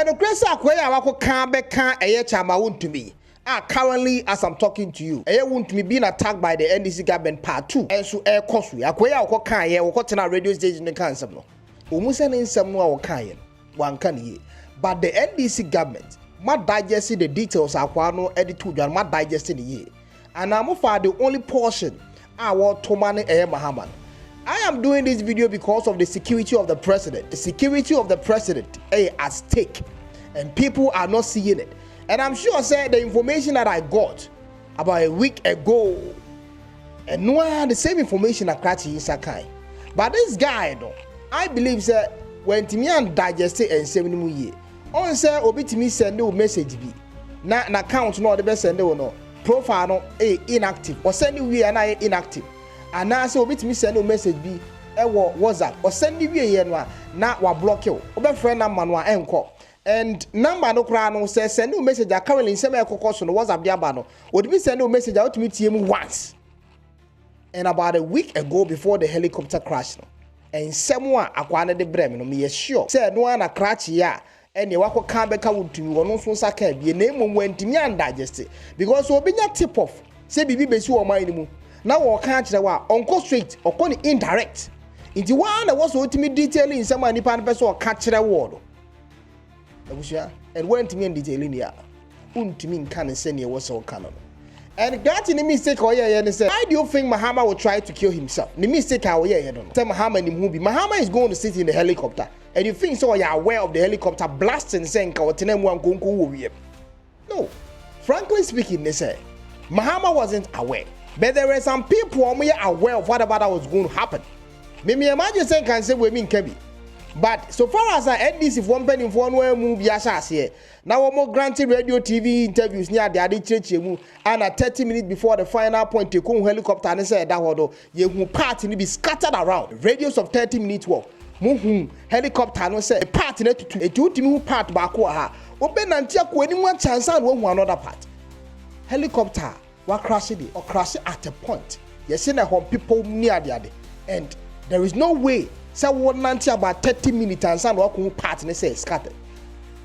And the crazy akwaya wako can be can wontumi. Currently, as I'm talking to you, wontumi being attacked by the NDC government part 2. And so air cost we akwaya wako can ye wako tena radio station ne kan sem no. Umusa ne nsem no wako kan ye. Wan kan ye. But the NDC government ma digest the details akwa no editu dwan ma digest the ye. And I'm for the only portion our Tomani mahama. I am doing this video because of the security of the president. The security of the president is at stake, and people are not seeing it. And I'm sure, say, the information that I got about a week ago, and no one had the same information that cràśh is Sakai. But this guy, though, I believe, sir, when Timian digested and 7 years, on say, obi Timi send no message be. Na account no the best send no profile no inactive or send you and I inactive. And now so bit me send a message be WhatsApp or send you here na wa block you. Obe friend number no enko. And number no kra no say send you message currently send me course no WhatsApp dia ba no. Would be send you message out to meet him once. And about a week ago before the helicopter crash no. And someone akwana de brem no me sure. Say no na cràśh ya and you wako can beka wontumi wono so saka bi na emu wantimi and digest because obi nya tip off say bibi besi o man mu. Now we can't say wa onko straight or call it indirect. Inti one that was ultimate detail in some any pan person or catch the word. And went to me in detail in here. Ultimate can send you was all canon. And that in the mistake or yeah, and say, why do you think Mahama will try to kill himself? The mistake how yeah, don't tell Mahama in the movie. Mahama is going to sit in the helicopter. And you think so you're aware of the helicopter blasting saying no. Frankly speaking, they say Mahama wasn't aware. But there were some people who are aware of whatever that was going to happen. Maybe imagine saying can say we mean Kebi. But so far as I end this, if one penny for one move here, now more granted radio TV interviews near the Adi Church and at 30 minutes before the final point, you come helicopter and say that would you part in be scattered around. Radius of 30 minutes walk. Helicopter no say a part in it to a 2 part back open and check anyone chance and one another part. Helicopter. What cràśh it or cràśh at a point. You see that when people near the other, and there is no way. So one about 30 minutes and some walk part and say scattered.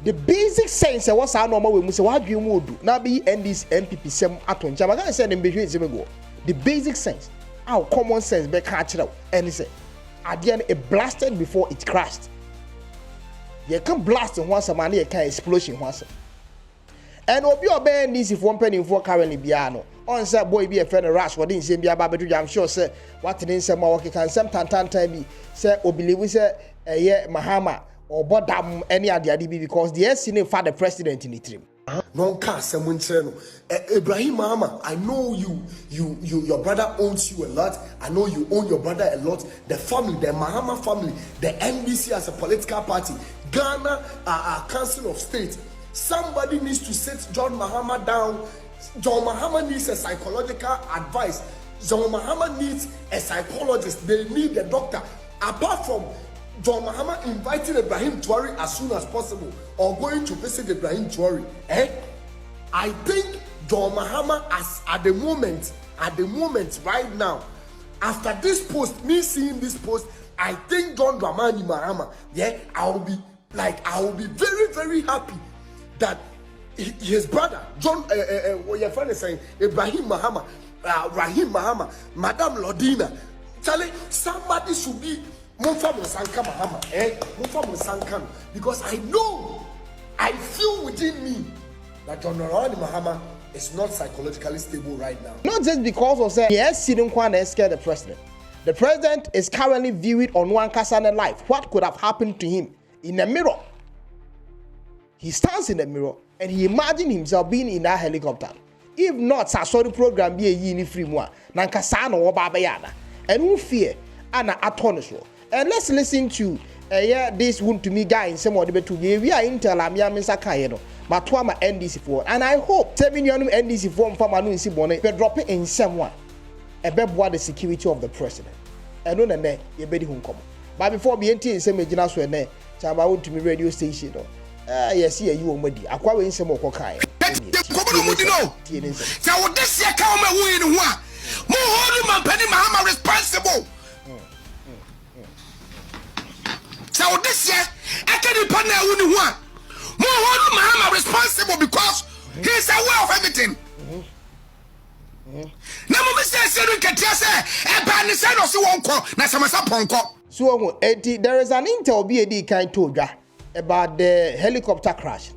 The basic sense of what's our normal way. What do you do now? Be end this MPP some aton. I'm gonna say go. The basic sense, our common sense, be catch out and say at the end it blasted before it crashed. You can blast in once a man, you can explosion once. And obi obey this if one penny for currently biano. On say boy be a friend of cràśh didn't say be about I'm sure say what in some more can some time be say or believe say yeah mahama or bodam any other because the SNA for the president in the team. Non can someone say no. Ibrahim Mahama, I know your brother owns you a lot. I know you own your brother a lot. The family, the Mahama family, the NDC as a political party, Ghana Council of State. Somebody needs to sit John Mahama down. John Mahama needs a psychological advice. John Mahama needs a psychologist. They need a doctor. Apart from John Mahama inviting Ibrahim Traoré as soon as possible or going to visit Ibrahim Traoré, I think John Mahama at the moment right now, after this post, me seeing this post, I think John Dramani Mahama, I will be very, very happy that his brother John what your friend is saying Ibrahim Mahama Rahim Mahama Madam Lodina Charlie, somebody should be Mufa Musanka Mahama Mufa Musanka, because I feel within me that John Mahama is not psychologically stable right now. Not just because of saying yes, he don't want to scare the president. The president is currently viewing on one Kasane life what could have happened to him in a mirror. He stands in the mirror and he imagines himself being in that helicopter. If not, sorry program be a yini free one. Nankasano or Babayana. And who fear and autonomous. And let's listen to this wontumi guy in some of the two. We are in Telamia Misakayeno. But to my NDC for and I hope 7 million NDC form from Manu in Sibone, but drop it in someone. A bed the security of the president. And on the net, you better home come. But before being in some major swene, Chamba would to me radio station. Yes, here you already. Aqua in some more cocaine. So this year come win one. More holding my penny Mahama responsible. So this year, I can't depend on one. More responsible because he is aware of everything. Na mo say seru ketia say e ba ni say no si won ko na samasa ponko. So there is an intel be a kind told about the helicopter crash.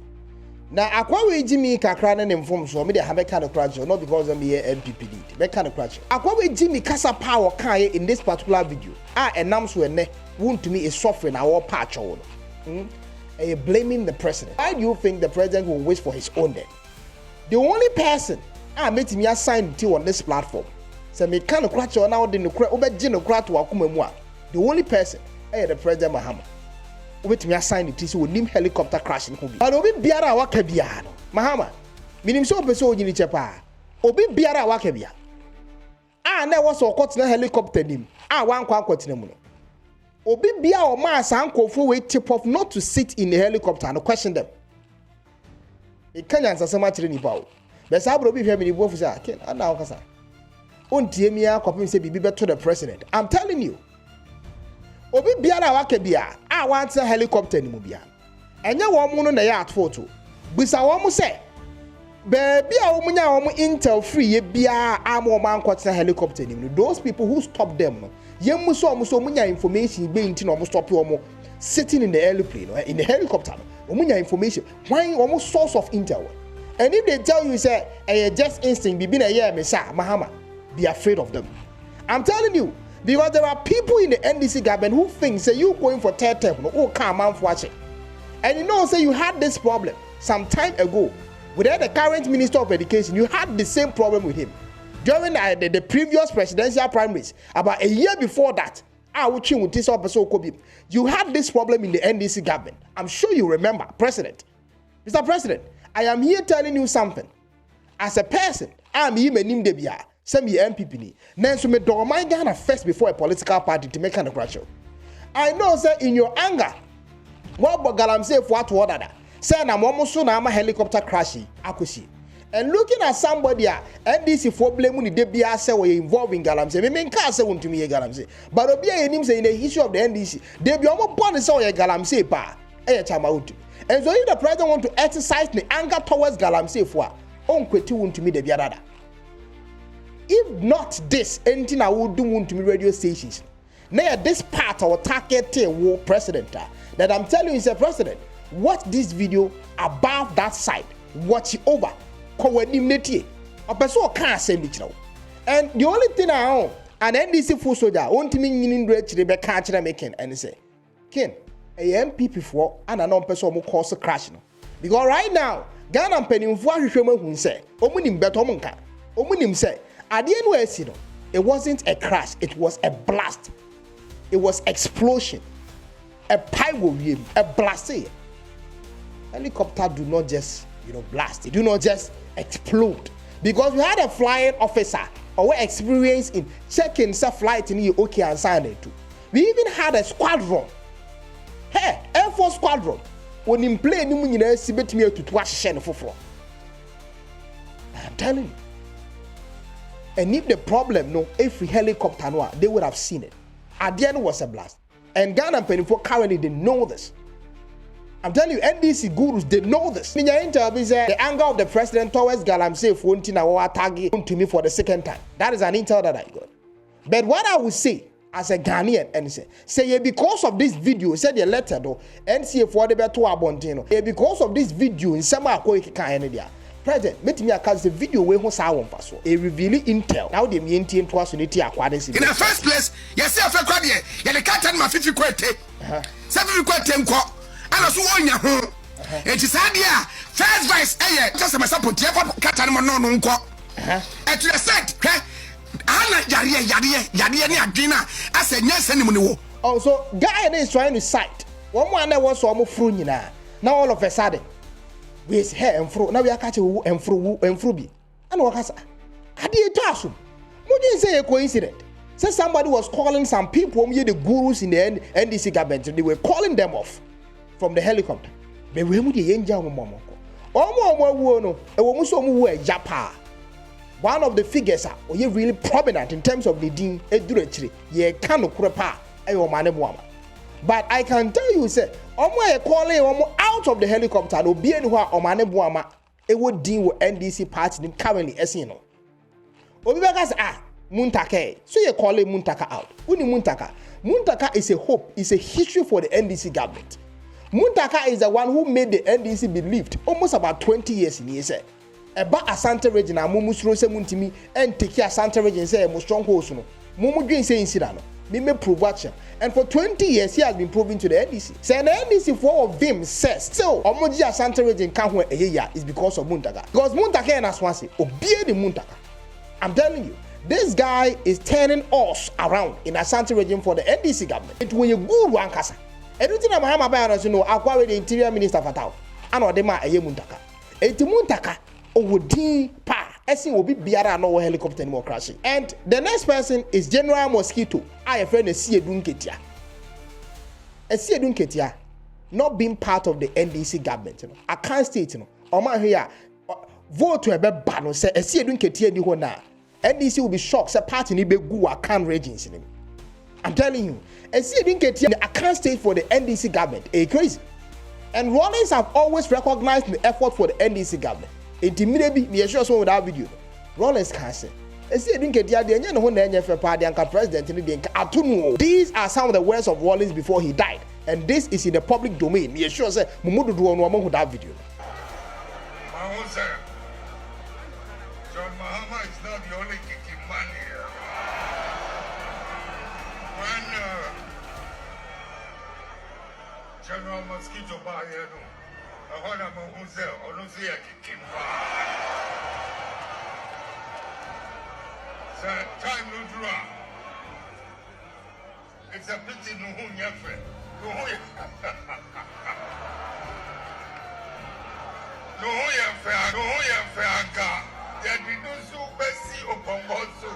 Now, Akwa Jimmy Kakran and inform so me the have kind of crash, not because I'm here MPPD. That kind of crash. Akwa Jimmy Casa Power Kai in this particular video. Announced when wound to me is suffering our patch on. Blaming the president. Why do you think the president will wish for his own death? The only person made me assign to on this platform. So me kind of crash on now the the only person the president Mahama. Wait me assign it so nim helicopter crash in Kobe. But obi biara waka bia no. Mahama. Minim so person onyini chepa. Obi biara waka bia. Na was so na helicopter nim. Wan kwa kwatena mu no. Obi bia o ma asankofo we tip off not to sit in the helicopter and question them. E kanya nsasema kire ni bawo. Be sa bro bi hwe me ni bofu say ken ana okasa. Ontie mi akopim say bibi beto the president. I'm telling you. Obi biara waka bia want a helicopter ni mu bia enye wo mu no na ya atfoto bisa wo mu se baby a wo mu nya wo mu intel free ye bia amo man kwatena helicopter ni mu. Those people who stop them no yemu so mu nya information be nti no mo stop wo mu sitting in the airplane or in the helicopter no mu nya information why wo mu source of intel. And if they tell you say just instinct bibi na ye me sa Mahama, be afraid of them. I'm telling you. Because there are people in the NDC government who think, say, you going for third term, oh, come on, watching. And you know, say, you had this problem some time ago with the current Minister of Education. You had the same problem with him during the previous presidential primaries. About a year before that, you had this problem in the NDC government. I'm sure you remember, President. Mr. President, I am here telling you something. As a person, I'm here, Debia. Send me MPP ni. Nanso me do Ghana first before a political party to make kind of crash. I know say in your anger, what galamsey for what order. Say na mo so na ama helicopter crash akosi. And looking at somebody NDC for blame ni de bia say we involved in galamsey. Me nka say wontumi ye galamsey. But obi enim say in the history of the NDC, de bia omo born say we galamsey pa. Chama wontumi. And so if the president want to exercise the anger towards galamsey for on kweti wontumi de bia dada. If not this, anything I would do want to me radio stations. Now this part of target war president that I'm telling you is a president. Watch this video above that side. Watch it over. A person can't send it now. And the only thing I own, an NDC full soldier, won't mean in red to the catch making and say, Ken, a MPP for and a non person who cause a crash. Because right now, Ghana penny for who say, Omunim Betomonka, Omunim say. At the end where it wasn't a crash, it was a blast. It was explosion. A pyro, a blast. Helicopter do not just, blast. It do not just explode. Because we had a flying officer or experience in checking flight in the okay and signing too. We even had a squadron. Hey, Air Force squadron. When in play, I'm telling you. And if the problem, every helicopter, they would have seen it. At the end was a blast. And Ghana people currently, they know this. I'm telling you, NDC gurus, they know this. In your interview, the anger of the president towards Galamsey for target to me for the second time. That is an intel that I got. But what I would say, as a Ghanaian, and say because of this video, said the letter though, NCA for the better abontino. Because of this video, in some way, President, meet me a video where who saw one pass. A revealing intel. Now they mean to us in the first place, yes, I forgot you. You're the cat and my 50 quete. 7 quete and quo. And also one ya home. It is idea. First vice, just a support cat and no quo. And to the set, Anna Yadia Adina. I said, yes, anyone. Also, guy is trying to cite. One that was almost through now all of a sudden. We hair and fro. Now we are catching and fruby. And what has I did task? Would you say a coincidence? Say somebody was calling some people, the gurus in the NDC government, they were calling them off from the helicopter. But we would the angel Momoko. One of the figures are really prominent in terms of the dean eduretri. Ye cano crepa ayo manebuama. But I can tell you, say, calling out of the helicopter no be anywhere omane boama e wo din wo NDC party nim currently esin no obi be gas Muntaka so you call it Muntaka out uni Muntaka is a hope, is a history for the NDC government. Muntaka is the one who made the NDC believed almost about 20 years in years. About Asante region, Mumusro se muntimi and take Asante region say mo strongholds no. Mumu dream say incident. Me prove action. And for 20 years he has been proving to the NDC. Say the NDC for of them says still Omoji Asante region can't win a year is because of Muntaka. Because Muntaka and Aswansi obey the Muntaka. I'm telling you, this guy is turning us around in Asante region for the NDC government. It when you go to Ankasa. Everything I'm Mahama Bayana you know, acquire the interior minister Fatao. I know them are a Muntaka. Eti Muntaka Owodi pa Esin will be biara no helicopter anymore crashing. And the next person is General Mosquito. I friend Esiedun Ketia. Esiedun Ketia not being part of the NDC government, you know. I can't state, you know. Oma here vote to a ban say Esiedun Ketia di ho na. NDC will be shocked say party ni be gu akan regions in him. I'm telling you, Esiedun Ketia I can't state for the NDC government. Crazy. And Rawlings have always recognized the effort for the NDC government. Immediately, me assure someone with that video. Rawlings can't say. These are some of the words of Rawlings before he died. And this is in the public domain. Me assure say, Mumudu do one with that video. John Mahama is not the only kicking man here. When General Mosquito Bayano, I want to know who's there, or who's here kicking man. Sir, time no draw. It's a pity no who yafe. No who yafe aga. There be no so Bessie upon Bonso.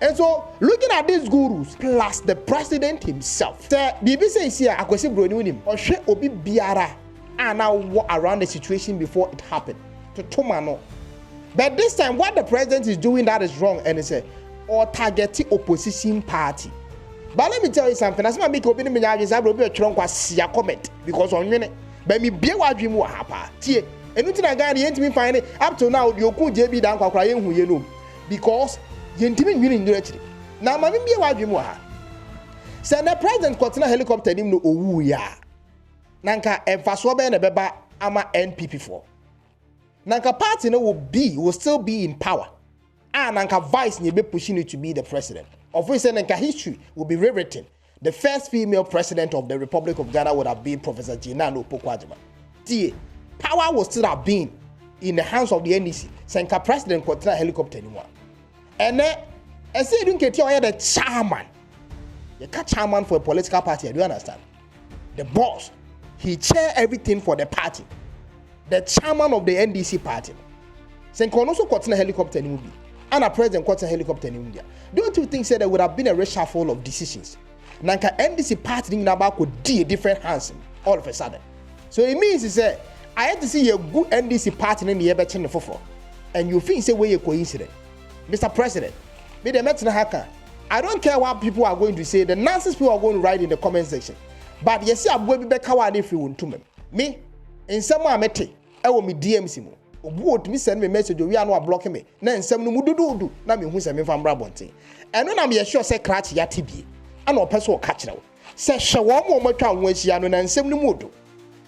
And so, looking at these gurus plus the president himself, the BBC is here. I could see Brony or she obi biara and now walk around the situation before it happened to Tomano. But this time, what the president is doing that is wrong, and it's or targeting opposition party. But let me tell you something. As my make opening me now is I will be a trunk was comment because on you, but me be what dream will happen. See, and nothing I got the me find it up to now. You could JB down crying who you know because you intimate winning directly. Now, my be what dream will happen. Send the president continue helicopter him no ya. Nanka and Faswabe and a beba ama NPP for. Nanka party no will still be in power. And Nanka vice will be pushing it to be the president. Of which Nanka history will be rewritten. The first female president of the Republic of Ghana would have been Professor Jinano Pokwajima. Power will still have been in the hands of the NDC. Sanka president could not helicopter anymore. And then I say you don't get the chairman. You can't chairman for a political party, do you understand? The boss. He chair everything for the party. The chairman of the NDC party. Sanka also got a helicopter in India. And a president got a helicopter in India. Don't you think there would have been a reshuffle of decisions? Nanka NDC party in Naba could do different hands all of a sudden. So it means he said, I had to see a good NDC party in the Everton for. And you think say where a coincidence. Mr. President, me the Metina hacker. I don't care what people are going to say, the nonsense people are going to write in the comment section. But you see, I'm going to be back if you want to me. In some way, I met I will me DMC mo. Obu me send me message we are not blocking me. Na nsem no mududu na me hu se me fam brabonten. Eno na me sure say cràśh ya tibie. Ana opeso ka kire wo. Se hwe wo mo matwa wo ahia no na nsem no mudu.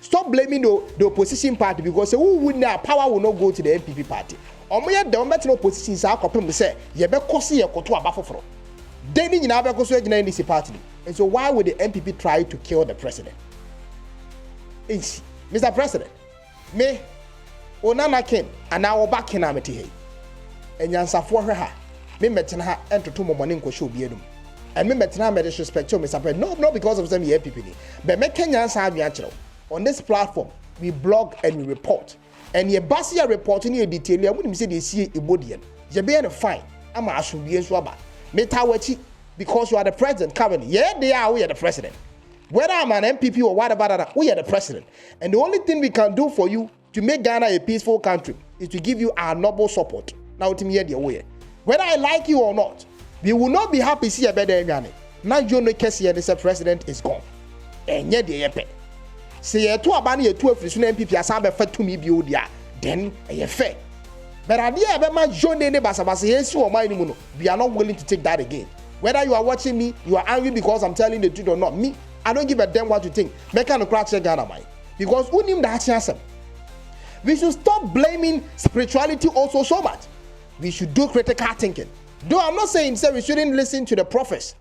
Stop blaming the opposition party because who would now power will not go to the NPP party. Omoye de ombeti opposition sa akopem say ye be kosi ye koto aba foforo. Then ni nyina be koso agina NDC party. And so why would the NPP try to kill the president? Mr. President, me onana ken ana oba ken amete he enyansafo hwe ha me metena ha entoto momone nkwohye obiedum and me metena me disrespect you Mr. President no because of some APP ni but me kenyansa adwan kire on this platform we blog and we report and ye basia report ni detail ya munim say dey see ibodie ye be no fine ama asomdie nso aba metawachi because you are the president currently yeah they are we are the president whether I'm an MPP or whatever we are the president and the only thing we can do for you to make Ghana a peaceful country is to give you our noble support. Now, to me, whether I like you or not, we will not be happy to see a better Ghana. Now, you know, the president is gone. enye de yepe se ye to aba na ye to afiri so na MPP asa be fatumi bi odia then ye fair but idea be ma jone ne basabasa ye si o man ni mu no we are not willing to take that again. Whether you are watching me, you are angry because I'm telling the truth or not, me, I don't give a damn what you think. Make an cràśh Ghana man. Because who knew that chance? We should stop blaming spirituality also so much. We should do critical thinking. Though I'm not saying we shouldn't listen to the prophets.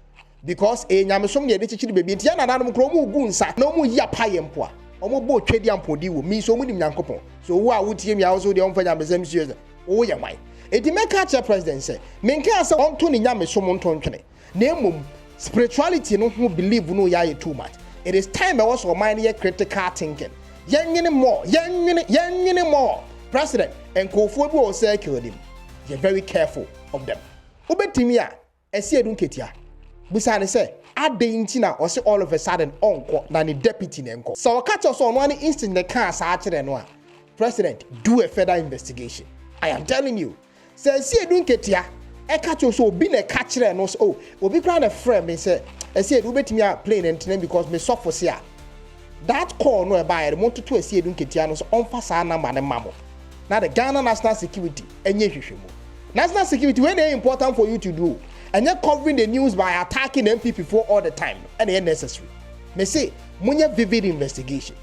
Because nyamesom ye de chichi baby ntia na nanom kro mu gu nsa na mu ya paye mpo a omo bo twedi ampo di wo mi so mu nim nyankopon so wo a wotie mi a wo so de omfa nyamesem sie wo ye man edi meka cha president say menka ase onto ni nyamesom nto ntwene na emom spirituality no ho believe no ya too much. It is time I was for mind here critical thinking. Yengine more. President and Kofo will say kill him. You're very careful of them. Ubetimia, esi edunketia. Busane say, intina or say all of a sudden onko na ni deputy nenko. So catch us on one instant the car no. President, do a further investigation. I am telling you. Say esi edunketia. E catch us so be a catcher no so obi grant a friend me say esi edubetimi plane and because me suffer here. That call no buy the monto to esi edunketia no so onfa sa na ma ne mamo. Now the Ghana national security enye hwehwemu. National security when they important for you to do. And you're covering the news by attacking MPP for all the time and they necessary. Me say munya vivid investigation.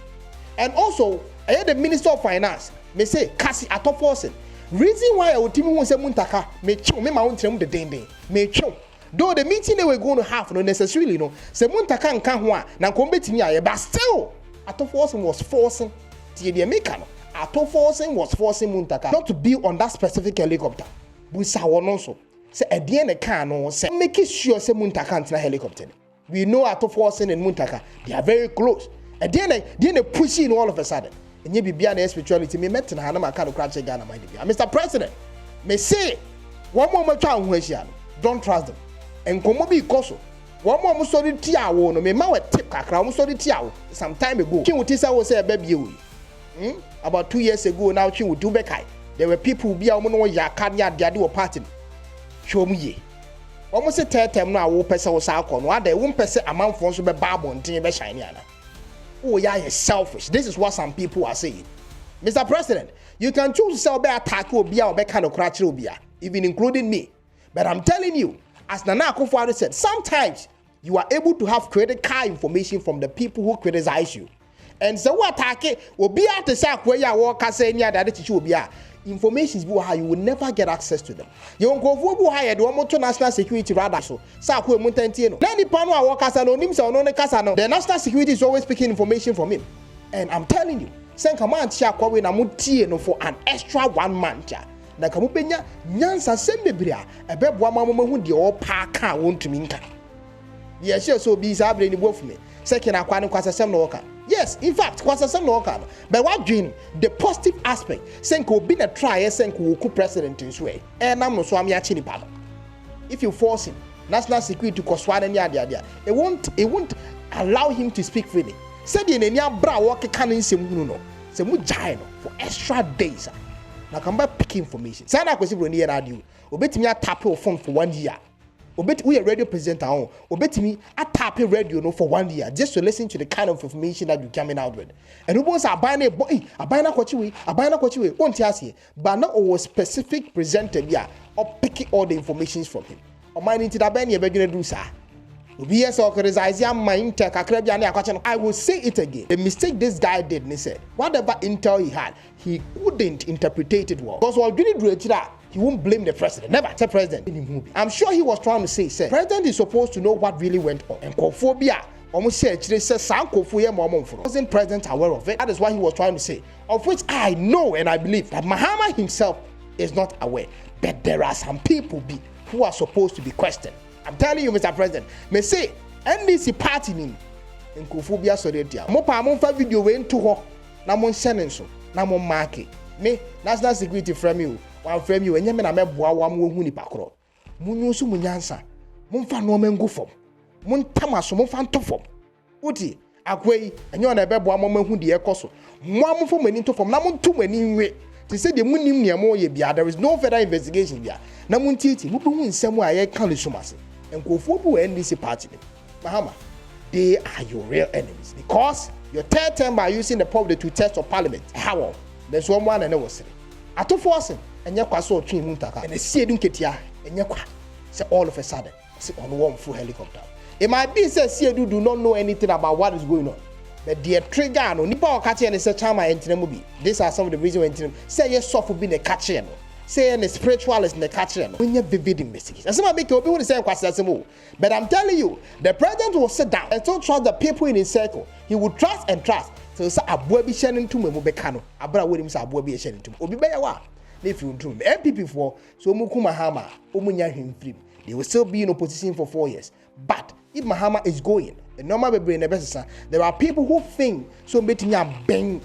And also I heard the Minister of Finance me say kasi atofforcing. Reason why I would tell you say muntaka me chew me ma wontrem the dende me chew. Though the meeting they were going to have no necessarily no say muntaka nka ho a na ko betimi aye but still atofforcing was forcing the American. Atofforcing was forcing muntaka not to be on that specific helicopter. Busa wono so say e de ne kan no say make sure say muntaka ntina helicopter. We know atofforcing and muntaka they are very close. E de ne pushing all of a sudden. Enye bibia na spirituality me met na ma ka no cràśh Ghana mind bia. Mr. President, me say one more matwa ho ahia no. Don't trust them. Enkomo bi ikoso. One more mo sorry ti awo no me ma we tip kakra mo sorry ti awo some time ago. Chin wuti say wo say eba bia we. About 2 years ago now chin wuti bekai. There were people bia mo no ya ka nya de wo party. Show me ye. Omo say tetem no awo pese wo sa akọ no ade wo pese amanfo so be ba abonten be shine ana. Oh, yeah, you're selfish. This is what some people are saying. Mr. President, you can choose to say be attack obia or be kind of cràśh obia, even including me. But I'm telling you, as Nana Akufo-Addo said, sometimes you are able to have critical information from the people who criticize you. And so what attack obia to say where you walk say near that teacher obia. Information is how you will never get access to them. You won't go for higher the national security rather so. Sakwe Muntentino. Lenny Pano Wakasa no Nimsa no Casano. The national security is always picking information from him. And I'm telling you, send command Chakwa Namuti no for an extra 1 month. Na Kamupenya Nyansa Sembebria, a bebwa who the all parka won't to minka. Yes, so be Sabre in the wolf me. Second, I can't quite a no. Yes, in fact, quite a no. But what dream the positive aspect, Senko been a try, Senko president in sway, and I'm no swami achini palo. If you force him, national security to Koswana and yada, it won't allow him to speak freely. Said in any bra walk a cannon semuno, Semujino for extra days. Now come back pick information. Sana kwesi near radio, obetimi a tap your phone for 1 year. We a radio presenter on obetimi a tap a radio no for 1 year just to listen to the kind of information that you're coming out with. And who was a buying a boy, a buying a kochiwe, won't you but not a specific presenter yeah, or picking all the information from him. Or minding to that Benny beginner do sir. I will say it again. The mistake this guy did, he said, whatever intel he had, he couldn't interpret it well. Because while doing it, he won't blame the president. Never say president in the movie. I'm sure he was trying to say, president is supposed to know what really went on. And Kophobia almost said, wasn't president aware of it. That is what he was trying to say. Of which I know and I believe that Mahama himself is not aware. But there are some people who are supposed to be questioned. I'm telling you, Mr. President, me say NDC party in Kophobia Sodetia. Mopa monfa video we into ho na mon send so na mon mark me national security from you. One frame you enyeme na meboa wa mo hu nipa kro. Munyu so munyansa. Monfa no mengu fom. Mon tamaso monfa nto fom. Uti akwei enyo na beboa mo mahu de ekoso. Mo amfo mani to fom na mon to mani nwe. They say the munim niamo ye bia there is no further investigation bia. Na mun titi mo bu nsem a ye kan le somase. Nkofo bu NDC party. Mahama, they are your real enemies. Because your third term by using the public to test of parliament. How? There's one and I was saying. I took forcing and you so twin muntaka and a seeding ketia and you say all of a sudden sit on one full helicopter. It might be said Seedu do not know anything about what is going on. But the trigger no nipa okachi and say chama entire. These are some of the reasons when say yes soft being a catcher. Say and spiritualist in the catcher. When you vivid investigation. And some make you be the same question. But I'm telling you, the president will sit down and don't trust the people in his circle. He will trust and trust. So say abuwa bi shenin to me bekano. Abra we say abuwa bi shenin to me. Obi be ya wa. If you do MPP for so muku mahama, omunya him free. They will still be in opposition for 4 years. But if Mahama is going, the normal brain there are people who think so meeting bang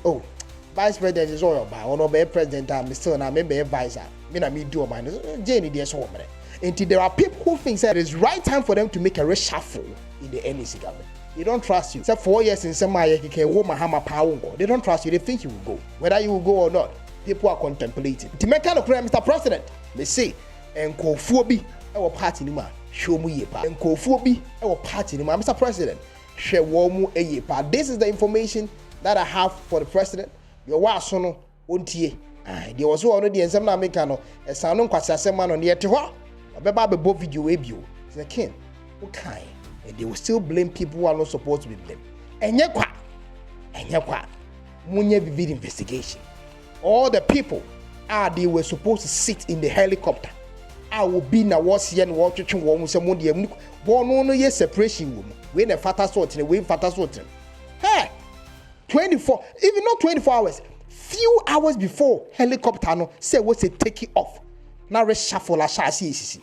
vice president is all about or no president I'm still na member advisor. Me na me do my Jenny there so many. Until there are people who think that it is right time for them to make a reshuffle in the NEC government. They don't trust you. Except 4 years in Semaya Mahama power. They don't trust you. They think you will go. Whether you will go or not, people are contemplating. To make kind of prayer, Mr. President, they say and Kofobi our party nima show mu yepa and Kofobi our party nima Mr. President share womu yepa. This is the information that I have for the president. Your wasono ontie. There was already in some Americano a sound kwasa sema no near to her. Obeba be bo video ebio. The king. Okay. And they will still blame people who are not supposed to be blamed. Enyekwa. Munye vivid investigation. All the people they were supposed to sit in the helicopter. I will be na was here and watching one some one no year separation woman. When a fatal sort in a way fatal sort. Hey, 24, even not 24 hours, few hours before helicopter no say what's a taking off. Now reshuffle a chassis.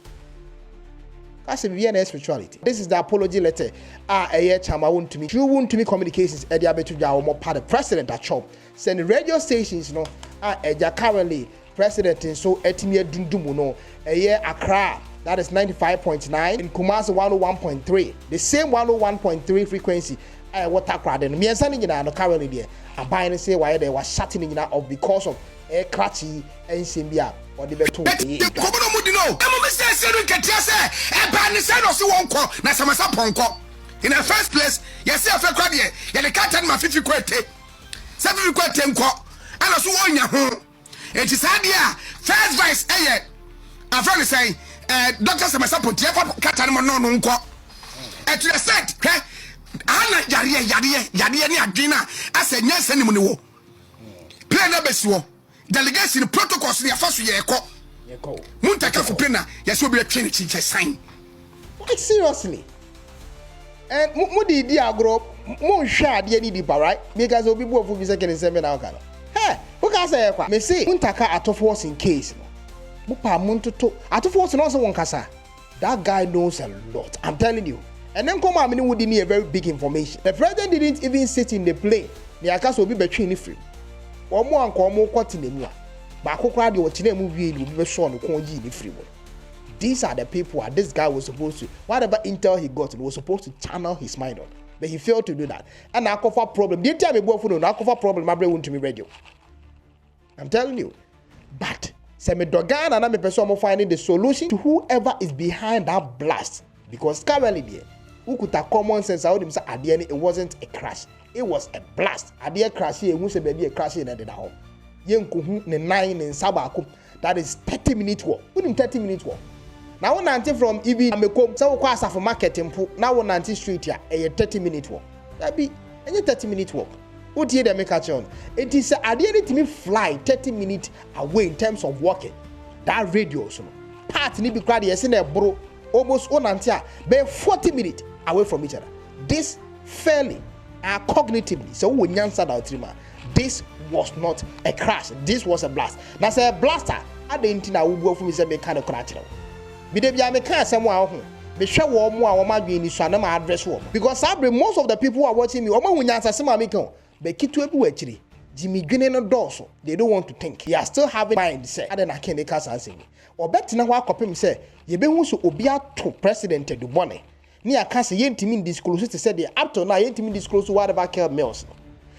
That's a VNS spirituality. This is the apology letter. Chama wontumi. True wontumi communications. Ediabetu more part of president at shop. Send the radio stations no. Currently president in so etimia dundumu no. Accra. That is 95.9 in Kumasi 101.3. The same 101.3 frequency. Water crowd and me and sending you now currently there. And buying say why they were shutting in off because of cràśh and Simbia or the betu. In the first place, you see a FECRET here, you the K1ng Ghana 50 kwete. 7 kwete nko. And also on your home. It is idea first vice I'm trying to say Dr. Support K1ng Ghana no nko. And to the set, ana yade ni adwena asa nyansa ni mu ne wo plan na besiwo delegation protocols ni afa so ye ko muntaka fu plan na ye so be twene chiche sign. Like seriously. And mo di agro mo hwa ade ni dipa right because obi bu ofu bi se kene sembe na okano hey who can say kwa me say muntaka atofo in case no mo pa mo ntoto atofo no so won kasa. That guy knows a lot, I'm telling you. And then come out would need a very big information. The president didn't even sit in the plane. The akas will be between free. Or more and come more caught in the mua. But crowd your chine movie will be shown to conji the free one. These are the people that this guy was supposed to, whatever intel he got, he was supposed to channel his mind on. But he failed to do that. And I cover problem. The time we for no cover problem, my brain won't be radio. I'm telling you. But Semi Dogan and I'm a person finding the solution to whoever is behind that blast. Because currently there. Who could have common sense? I would say at the end it wasn't a crash, it was a blast. At the crash here, we say baby a crash in the home. Yenku ne 9 in Sabaku. That is 30-minute walk. Who 30-minute walk? Now one auntie from even Amekom, so kwasa for marketing. Now one auntie street here, a 30-minute walk. That be any 30-minute walk. Who did they make a chance? It is at the end to me fly 30 minutes away in terms of walking. That radio so part ni be crowd yes in a bro almost one until be 40 minutes away from each other. This fairly and cognitively, so when you answer that, this was not a crash, this was a blast. Now, say a blaster, I didn't know who go from his kind of crash. Because most of the people who are watching me, Jimmy Gwyneth Dawson, they don't want to think. They are still having mindset. I don't know can they can't answer me. Or better now, what copy say? You be who so obia to President the money. Ni akase yentimi disclose to say the up to now yentimi disclose whatever killed Mills.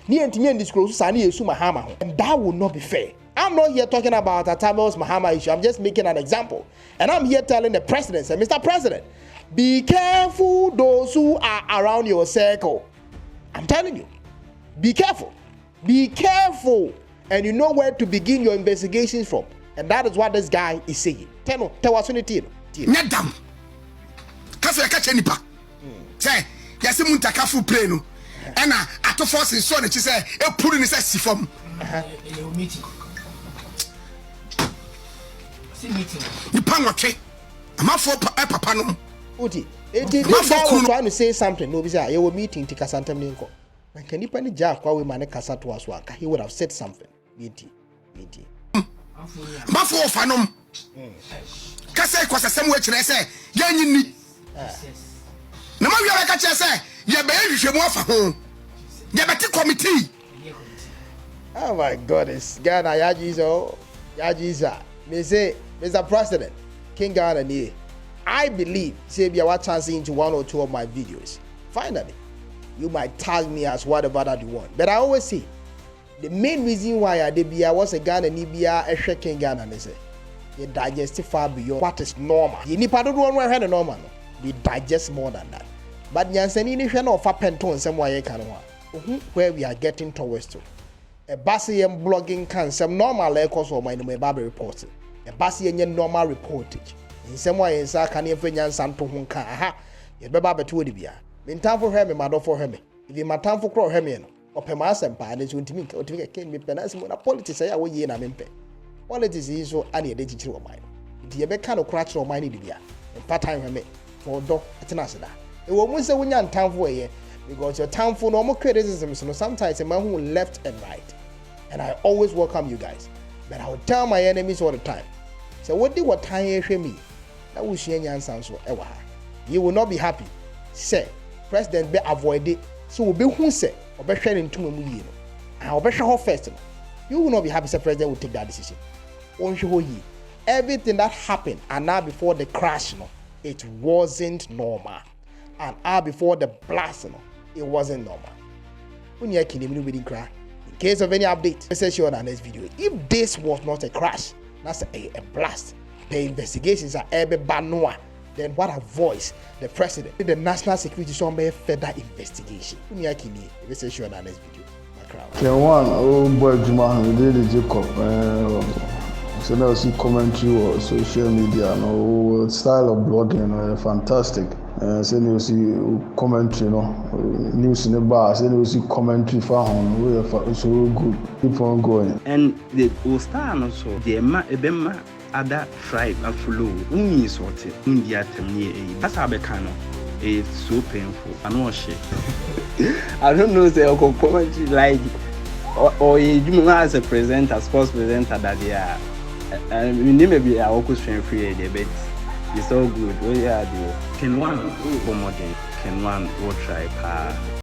Ni yentimi disclose sani yesu mahama. And that would not be fair. I'm not here talking about a Tamils Mahama issue. I'm just making an example. And I'm here telling the president, say, Mr. President, Be careful those who are around your circle. I'm telling you. Be careful. Be careful. And you know where to begin your investigations from. And that is what this guy is saying. Tell us when it is. Nedam. Kaso ya kache nipa. Say, yasi muntaka fu play no. Ena ato force so na chi say e puru ni say sifom. Meeting. See meeting. Nipa nwotwe. Amafo papa no. Uti. This guy was trying to say something. No, say you were meeting tika santem ni nko. Na kanipa ni ja kwa we mane kasa to aso aka. He would have said something. Meeting. Mafo ofanom. Kase kwasasem we kire say yanyi ni. Na ma wiara ka kire say ye be hwehwemu afa ho. Ye beti committee. Oh my goodness. Ghana Yajiza. Me say Mr. President, King Ghana ni. I believe say be our chance into 1 or 2 of my videos. Finally, you might tag me as whatever that you want. But I always say the main reason why I did be I was a Ghana ni be a King Ghana and say you digest far beyond what is normal. You need part of one where the normal. They digest more than that. But Yanseni ni shano fa penton some way where we are getting towards to. A Bassian blogging can some normal echoes or my Bible reporting. A Bassian normal reportage. In some way, in Sakani Fenyan Santo Hunka, aha, you better to be. In time for him, my for him. If you my time for crow him, or Pemas and Pines, when to me, or to get me penance, when a politics say away in a mempe. Politics is so any digital of mine. If you be kind of cràśh or mine, dear, and part time for dog at Nasada. It was a winner time for a because your time for normal criticism, so sometimes a man who left and right. And I always welcome you guys. But I will tell my enemies all the time. So what did what time you me? That will share your so ever. You will not be happy. Say, President be avoided. So will be who say or be sharing to me. I'll be sure first. You will not be happy. Say President will take that decision. Everything that happened and now before the crash, it wasn't normal. And before the blast, it wasn't normal. When you kill him, in case of any update, let's see you on our next video. If this was not a crash, that's a blast. The investigations are every banua. Then what a voice, the president, the national security should be further investigation. Let's see you on our next video. K1ng, oh boy, Juma, we did the Jacob. So now see commentary or social media, no style of blogging, fantastic. So you see commentary, news in the bar. So you see commentary for home. So good. Keep on going. And the Ostar also the other tribe and follow uni sorted India temni. That's how becano. It's so painful. I know shit. I don't know say I commentary like or you as a presenter, sports presenter that they are. And we need maybe a work strength free debate. It's all good. Oh yeah, the K1ng Ghana. K1ng will try.